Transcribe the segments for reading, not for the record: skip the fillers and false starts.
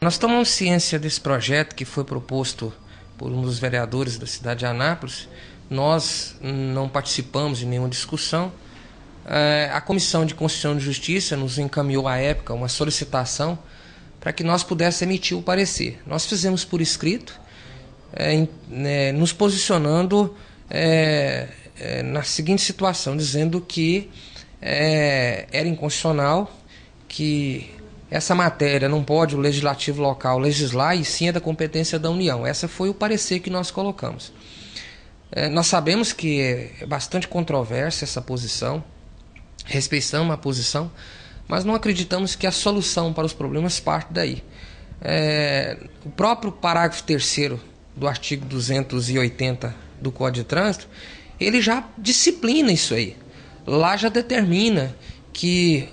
Nós tomamos ciência desse projeto que foi proposto por um dos vereadores da cidade de Anápolis. Nós não participamos de nenhuma discussão. A Comissão de Constituição e Justiça nos encaminhou à época uma solicitação para que nós pudéssemos emitir o parecer. Nós fizemos por escrito, nos posicionando na seguinte situação, dizendo que era inconstitucional, que essa matéria não pode o legislativo local legislar e sim é da competência da União. Esse foi o parecer que nós colocamos. Nós sabemos que é bastante controversa essa posição, respeitamos a posição, mas não acreditamos que a solução para os problemas parte daí. O próprio parágrafo 3º do artigo 280 do Código de Trânsito, ele já disciplina isso aí. Lá já determina que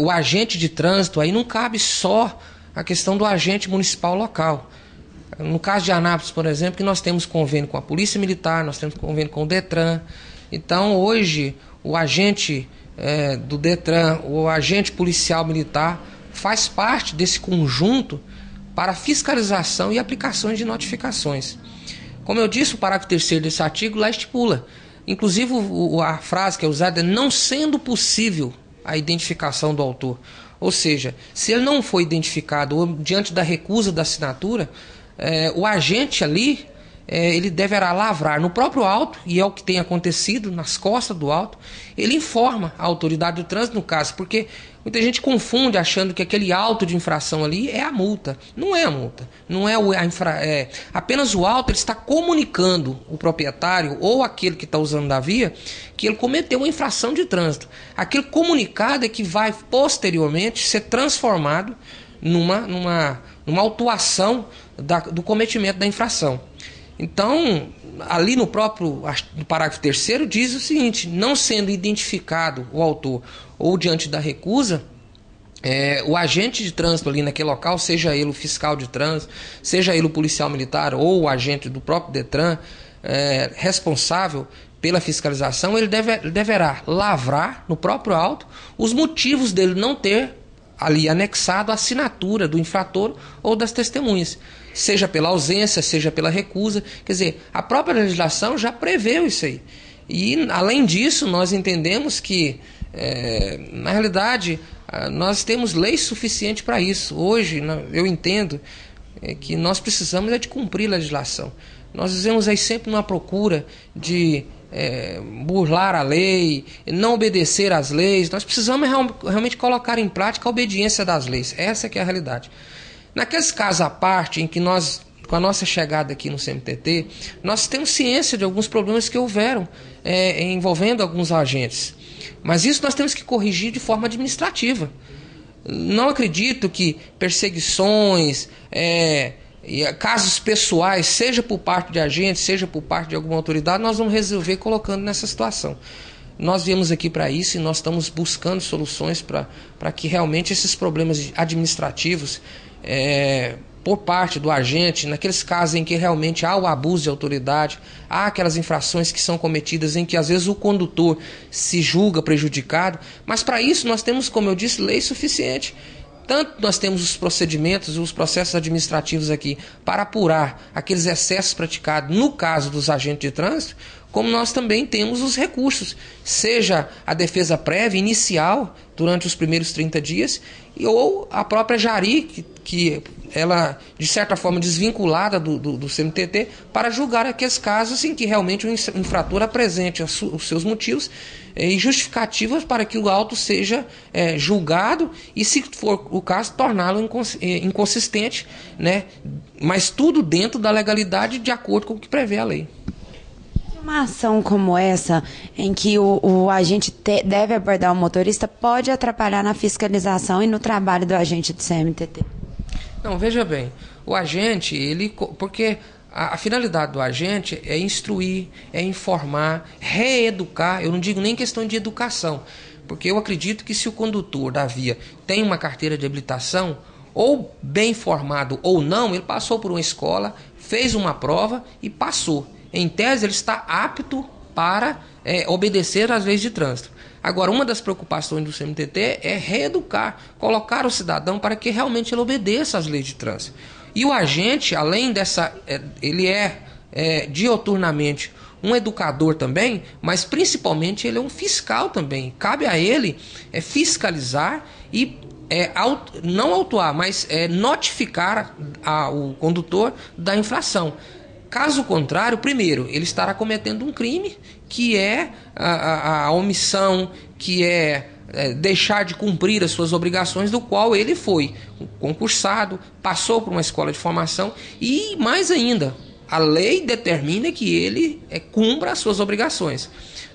o agente de trânsito, aí não cabe só a questão do agente municipal local. No caso de Anápolis, por exemplo, que nós temos convênio com a Polícia Militar, nós temos convênio com o Detran. Então, hoje, o agente do Detran, o agente policial militar, faz parte desse conjunto para fiscalização e aplicações de notificações. Como eu disse, o parágrafo 3º desse artigo lá estipula. Inclusive, a frase que é usada é não sendo possível a identificação do autor. Ou seja, se ele não foi identificado ou diante da recusa da assinatura, o agente ali, ele deverá lavrar no próprio auto, e é o que tem acontecido nas costas do auto, ele informa a autoridade do trânsito no caso, porque muita gente confunde achando que aquele auto de infração ali é a multa. Não é a multa, não é apenas o auto, ele está comunicando o proprietário ou aquele que está usando da via que ele cometeu uma infração de trânsito. Aquele comunicado é que vai posteriormente ser transformado numa autuação do cometimento da infração. Então, ali no próprio parágrafo 3º diz o seguinte: não sendo identificado o autor ou diante da recusa, o agente de trânsito ali naquele local, seja ele o fiscal de trânsito, seja ele o policial militar ou o agente do próprio Detran, responsável pela fiscalização, ele deverá lavrar no próprio auto os motivos dele não ter ali anexado a assinatura do infrator ou das testemunhas, seja pela ausência, seja pela recusa. Quer dizer, a própria legislação já preveu isso aí. E, além disso, nós entendemos que, na realidade, nós temos lei suficiente para isso. Hoje, eu entendo que nós precisamos de cumprir a legislação. Nós vivemos aí sempre numa procura de burlar a lei, não obedecer às leis. Nós precisamos realmente colocar em prática a obediência das leis. Essa que é a realidade. Naqueles casos à parte em que nós, com a nossa chegada aqui no CMTT, nós temos ciência de alguns problemas que houveram envolvendo alguns agentes. Mas isso nós temos que corrigir de forma administrativa. Não acredito que perseguições, casos pessoais, seja por parte de agentes, seja por parte de alguma autoridade, nós vamos resolver colocando nessa situação. Nós viemos aqui para isso e nós estamos buscando soluções para que realmente esses problemas administrativos, por parte do agente, naqueles casos em que realmente há o abuso de autoridade, há aquelas infrações que são cometidas em que às vezes o condutor se julga prejudicado, mas para isso nós temos, como eu disse, lei suficiente. Tanto nós temos os procedimentos, os processos administrativos aqui para apurar aqueles excessos praticados no caso dos agentes de trânsito, como nós também temos os recursos, seja a defesa prévia inicial durante os primeiros 30 dias, ou a própria Jari, que ela, de certa forma, desvinculada do CMTT, para julgar aqueles casos em que realmente o infrator apresente os seus motivos e justificativas para que o auto seja julgado e, se for o caso, torná-lo inconsistente, né? Mas tudo dentro da legalidade, de acordo com o que prevê a lei. Uma ação como essa, em que o agente deve abordar o motorista, pode atrapalhar na fiscalização e no trabalho do agente do CMTT? Não, veja bem, o agente, porque a finalidade do agente é instruir, é informar, reeducar. Eu não digo nem questão de educação, porque eu acredito que se o condutor da via tem uma carteira de habilitação, ou bem formado ou não, ele passou por uma escola, fez uma prova e passou. Em tese, ele está apto para obedecer às leis de trânsito. Agora, uma das preocupações do CMTT é reeducar, colocar o cidadão para que realmente ele obedeça às leis de trânsito. E o agente, além dessa, ele é dioturnamente um educador também, mas principalmente ele é um fiscal também. Cabe a ele fiscalizar e não autuar, mas notificar o condutor da infração. Caso contrário, primeiro, ele estará cometendo um crime, que é a omissão, que é deixar de cumprir as suas obrigações, do qual ele foi concursado, passou por uma escola de formação e, mais ainda, a lei determina que ele cumpra as suas obrigações.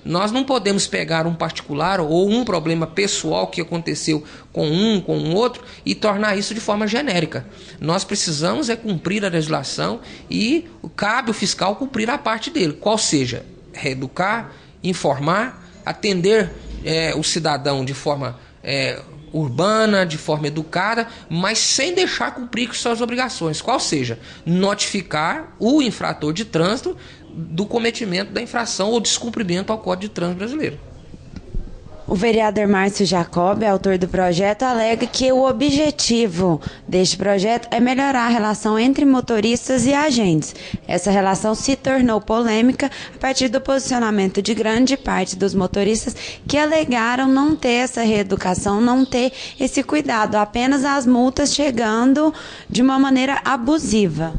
Nós não podemos pegar um particular ou um problema pessoal que aconteceu com um outro e tornar isso de forma genérica. Nós precisamos cumprir a legislação e cabe ao fiscal cumprir a parte dele, qual seja reeducar, informar, atender o cidadão de forma urbana, de forma educada, mas sem deixar cumprir suas obrigações, qual seja notificar o infrator de trânsito do cometimento da infração ou descumprimento ao Código de Trânsito Brasileiro. O vereador Márcio Jacob, autor do projeto, alega que o objetivo deste projeto é melhorar a relação entre motoristas e agentes. Essa relação se tornou polêmica a partir do posicionamento de grande parte dos motoristas que alegaram não ter essa reeducação, não ter esse cuidado, apenas as multas chegando de uma maneira abusiva.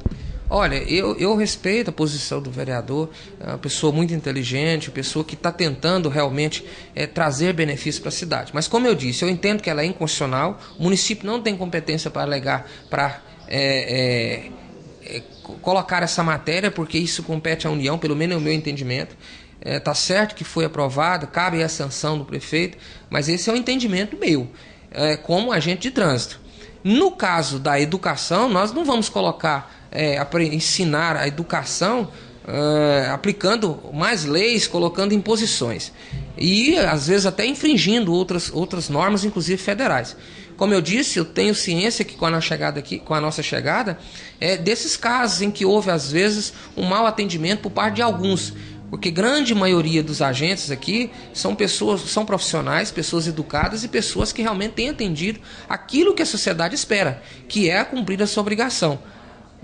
Olha, eu respeito a posição do vereador, é uma pessoa muito inteligente, pessoa que está tentando realmente trazer benefício para a cidade. Mas como eu disse, eu entendo que ela é inconstitucional, o município não tem competência para alegar, para colocar essa matéria, porque isso compete à União, pelo menos é o meu entendimento. Está certo que foi aprovada, cabe a sanção do prefeito, mas esse é o entendimento meu, como agente de trânsito. No caso da educação, nós não vamos colocar... ensinar a educação aplicando mais leis, colocando imposições e às vezes até infringindo outras normas, inclusive federais. Como eu disse, eu tenho ciência que com a nossa chegada desses casos em que houve às vezes um mau atendimento por parte de alguns, porque grande maioria dos agentes aqui são profissionais, pessoas educadas e pessoas que realmente têm atendido aquilo que a sociedade espera, que é cumprir a sua obrigação.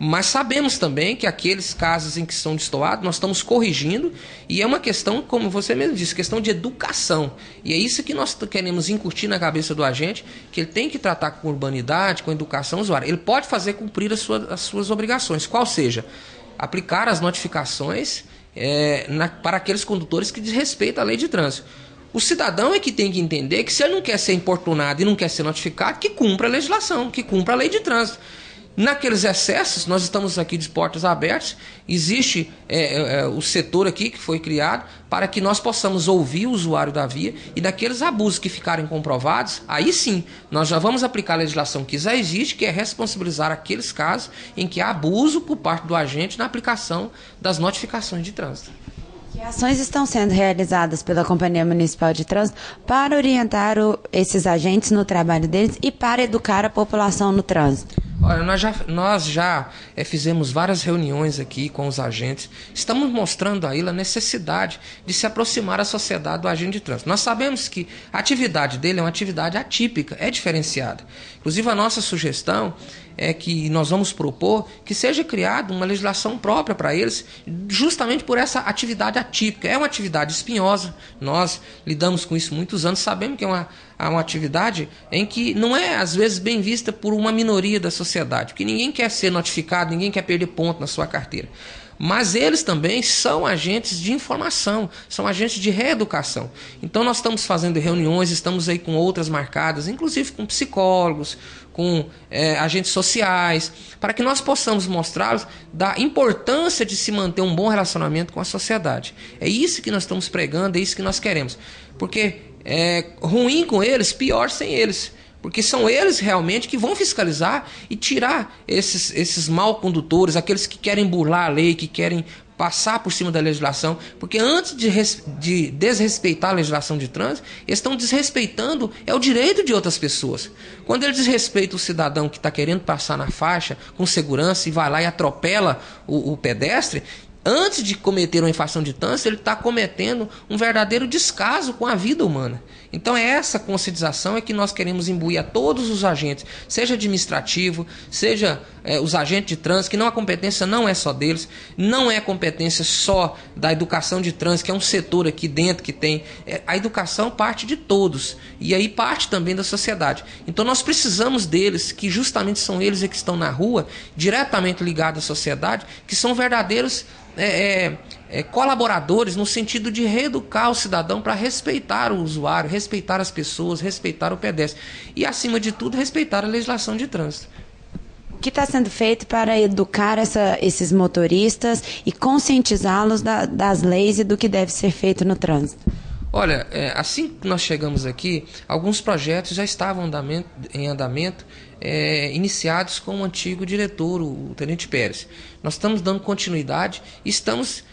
Mas sabemos também que aqueles casos em que estão destoados, nós estamos corrigindo, e é uma questão, como você mesmo disse, questão de educação. E é isso que nós queremos incutir na cabeça do agente, que ele tem que tratar com urbanidade, com educação usuária. Ele pode fazer cumprir as suas obrigações, qual seja, aplicar as notificações para aqueles condutores que desrespeitam a lei de trânsito. O cidadão é que tem que entender que se ele não quer ser importunado e não quer ser notificado, que cumpra a legislação, que cumpra a lei de trânsito. Naqueles excessos, nós estamos aqui de portas abertas, existe o setor aqui que foi criado para que nós possamos ouvir o usuário da via e daqueles abusos que ficarem comprovados, aí sim, nós já vamos aplicar a legislação que já existe, que é responsabilizar aqueles casos em que há abuso por parte do agente na aplicação das notificações de trânsito. Que ações estão sendo realizadas pela Companhia Municipal de Trânsito para orientar esses agentes no trabalho deles e para educar a população no trânsito? Olha, nós já fizemos várias reuniões aqui com os agentes, estamos mostrando a ele a necessidade de se aproximar da sociedade do agente de trânsito. Nós sabemos que a atividade dele é uma atividade atípica, é diferenciada. Inclusive a nossa sugestão é que nós vamos propor que seja criada uma legislação própria para eles, justamente por essa atividade atípica. É uma atividade espinhosa, nós lidamos com isso há muitos anos, sabemos que é uma atividade em que não é, às vezes, bem vista por uma minoria da sociedade, porque ninguém quer ser notificado, ninguém quer perder ponto na sua carteira. Mas eles também são agentes de informação, são agentes de reeducação. Então nós estamos fazendo reuniões, estamos aí com outras marcadas, inclusive com psicólogos, com agentes sociais, para que nós possamos mostrá-los da importância de se manter um bom relacionamento com a sociedade. É isso que nós estamos pregando, é isso que nós queremos. Porque ruim com eles, pior sem eles. Porque são eles realmente que vão fiscalizar e tirar esses mal condutores, aqueles que querem burlar a lei, que querem passar por cima da legislação. Porque antes de desrespeitar a legislação de trânsito, eles estão desrespeitando o direito de outras pessoas. Quando eles desrespeitam o cidadão que está querendo passar na faixa com segurança e vai lá e atropela o pedestre, antes de cometer uma infração de trânsito, ele está cometendo um verdadeiro descaso com a vida humana. Então é essa conscientização que nós queremos imbuir a todos os agentes, seja administrativo, seja os agentes de trânsito, que não, a competência não é só deles, não é competência só da educação de trânsito, que é um setor aqui dentro que tem. A educação parte de todos, e aí parte também da sociedade. Então nós precisamos deles, que justamente são eles que estão na rua, diretamente ligados à sociedade, que são verdadeiros colaboradores no sentido de reeducar o cidadão para respeitar o usuário, respeitar as pessoas, respeitar o pedestre e, acima de tudo, respeitar a legislação de trânsito. O que está sendo feito para educar esses motoristas e conscientizá-los das leis e do que deve ser feito no trânsito? Olha, assim que nós chegamos aqui, alguns projetos já estavam em andamento, iniciados com o antigo diretor, o Tenente Pérez. Nós estamos dando continuidade e estamos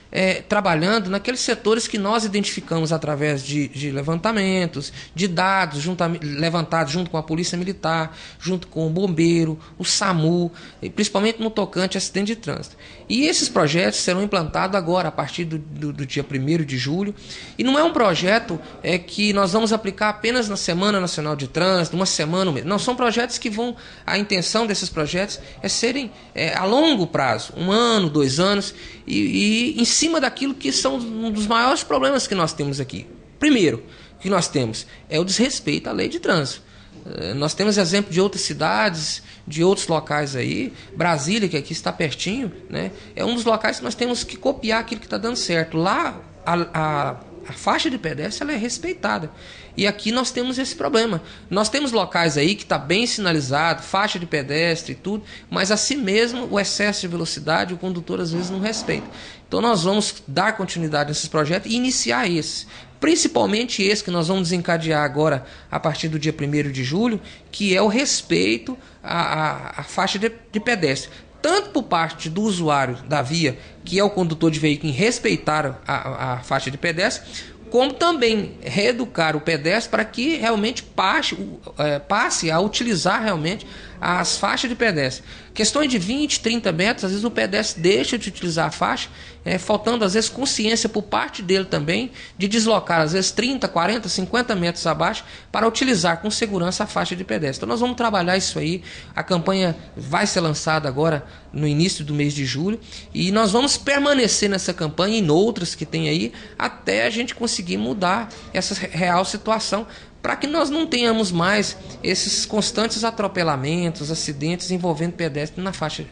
trabalhando naqueles setores que nós identificamos através de levantamentos, de dados levantados junto com a Polícia Militar, junto com o Bombeiro, o SAMU, principalmente no tocante a acidente de trânsito. E esses projetos serão implantados agora, a partir do dia 1º de julho. E não é um projeto que nós vamos aplicar apenas na Semana Nacional de Trânsito, uma semana, não, são projetos que vão, a intenção desses projetos é serem a longo prazo, 1 ano, 2 anos, e em cima daquilo que são um dos maiores problemas que nós temos aqui. Primeiro, o que nós temos é o desrespeito à lei de trânsito. Nós temos exemplo de outras cidades, de outros locais aí. Brasília, que aqui está pertinho, né, é um dos locais que nós temos que copiar aquilo que está dando certo. Lá, a faixa de pedestre ela é respeitada. E aqui nós temos esse problema. Nós temos locais aí que está bem sinalizado, faixa de pedestre e tudo, mas assim mesmo o excesso de velocidade o condutor às vezes não respeita. Então nós vamos dar continuidade nesses projetos e iniciar esses. Principalmente esse que nós vamos desencadear agora a partir do dia 1º de julho, que é o respeito à faixa de pedestre. Tanto por parte do usuário da via, que é o condutor de veículo, em respeitar a faixa de pedestre, como também reeducar o pedestre para que realmente passe a utilizar realmente as faixas de pedestre. Questões de 20, 30 metros, às vezes o pedestre deixa de utilizar a faixa, faltando às vezes consciência por parte dele também de deslocar às vezes 30, 40, 50 metros abaixo para utilizar com segurança a faixa de pedestre. Então nós vamos trabalhar isso aí, a campanha vai ser lançada agora no início do mês de julho e nós vamos permanecer nessa campanha e em outras que tem aí até a gente conseguir mudar essa real situação, para que nós não tenhamos mais esses constantes atropelamentos, acidentes envolvendo pedestre na faixa,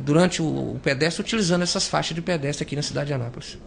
durante o pedestre, utilizando essas faixas de pedestre aqui na cidade de Anápolis.